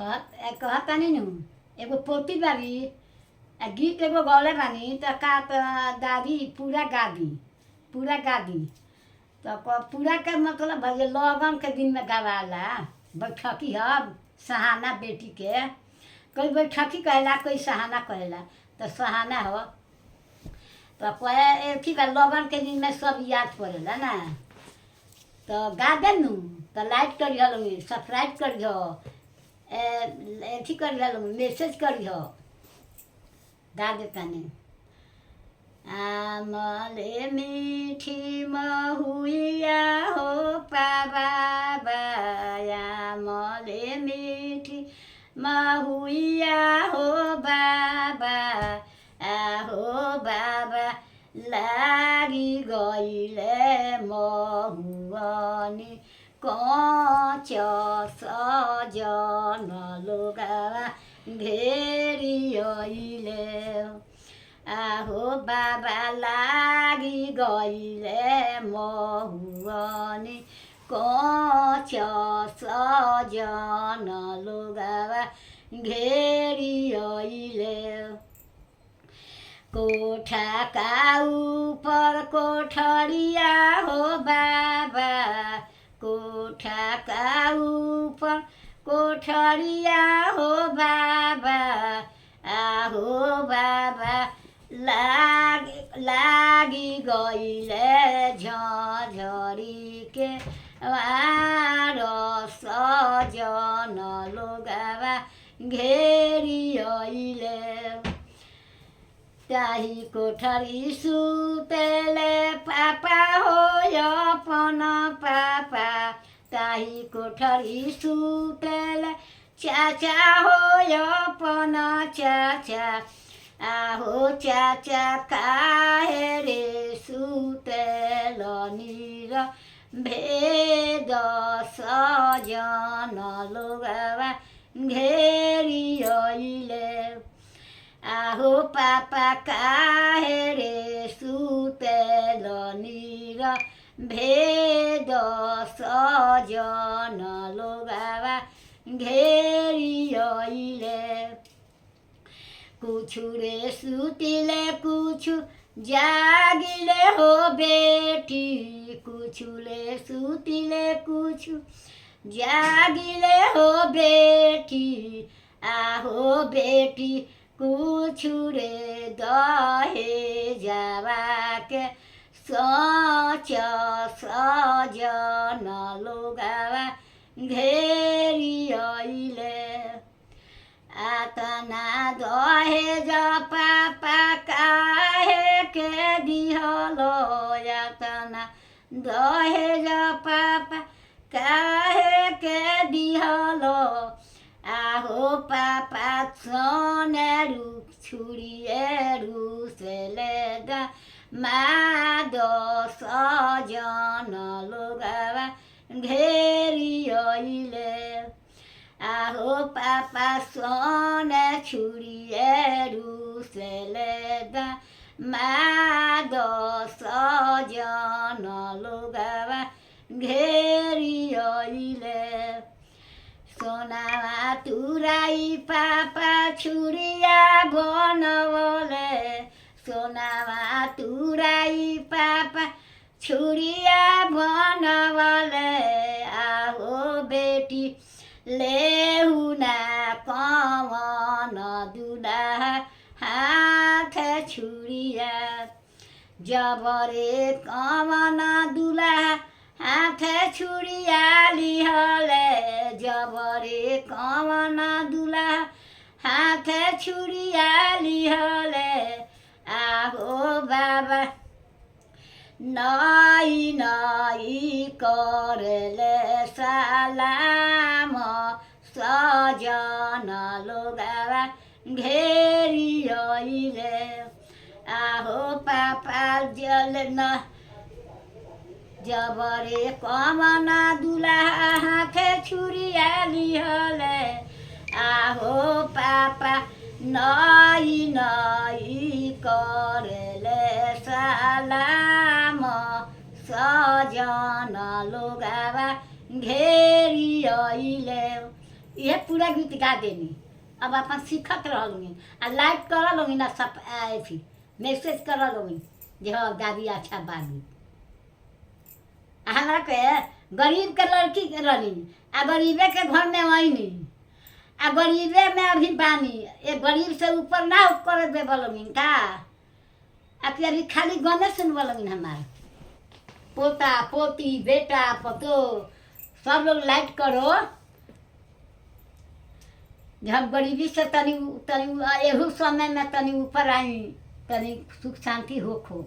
कहतानी नु एगो पोती बारी गीत एगो गौले बानी त का त दादी पूरा गा दी तो पूरा के मतलब भई लगन के दिन में गवाला। बैठकी ह सहाना बेटी के कोई बैठकी कहेला कोई सहाना कहेला। तो सहाना हो तो ठीक है लगन के दिन में सब याद पड़ेला ना। तो गा दे नु तो लाइक करिह लोग सब्सक्राइब करिह एथी करिह लोग मैसेज करिह गा दे तनी। आमले मीठी महुइया हो बाबा आमले मीठी महुइया हो बाबा आहो बाबा लागी गइले महुअनी कच सजन लोगावा घेरी अइले आहो बाबा लागी गइले महुअनी कच सजन लोगावा घेरी अइले। कोठा का ऊपर कोठरिया हो बाबा कोठा का ऊपर कोठरिया हो बाबा आहो बाबा लागी गइले झझरी के सजन लोगावा घेरी अइले। ताही कोठरी सुतेले पापा हो अपन पापा ताही कोठरी सुतेले चाचा हो अपन चाचा आहो चाचा काहे रे सुतेल नीर भेद सजन लोगावा घेरी अइले आहो पापा काहे रे सुतेल नीर भेद सजन लोगावा घेरी अइले। कुछु रे सुतिले कुछु जागिले हो बेटी कुछु ले सुतिले कुछु जागिले हो बेटी आहो बेटी कुछु रे दहे जावा के सच सजन लोगावा घेरी अइले। आतना दहेज पापा काहे के दिहलो आतना दहेज पापा काहे के दिहलो आहो पापा सोनेरू छुरिएरू सेलेगा माद सजन लोगावा घेरी अइले आहो पापा सोने छुरिएरू सेलेगा माद सजन लोगावा घेरी अइले। सोनावा तुराई पापा छुरिया बनवले सोनावा तुराई पापा छुरिया बनवले आहो बेटी लेहुना कवन दुला हाथ छुरिया जबरे कवन दुला हाथ छुरिया लिहले जबरे कवन दुला हाथ छुरिया लिहले आहो बाबा नई नई करले सलाम सजन लोगावा घेरी अइले आहो पापा जल न जबरे कमन दुला हाथ छुरिया लिहले आहो पापा नई नई करले सलाम सजन लोगावा घेरी अइले। ये पूरा गीत गा देनी। अब अपन सीखत रहलूँ आ लाइक कर लूँगी ना सब ऐसी मैसेज कर लूँगी जे हाँ दादी अच्छा बागी। हमरा के गरीब के लड़की के रहनी आ गरीबे के घर में वही आ गरीबे में अभी बानी। ये गरीब से ऊपर ना कर देवलगी का आ कि अभी खाली गाने सुनवलगी हमारे पोता पोती बेटा पतो सब लोग लाइक करो। जब गरीबी से तनी तनी एहू समय में तनी ऊपर आई तनी सुख शांति होखो।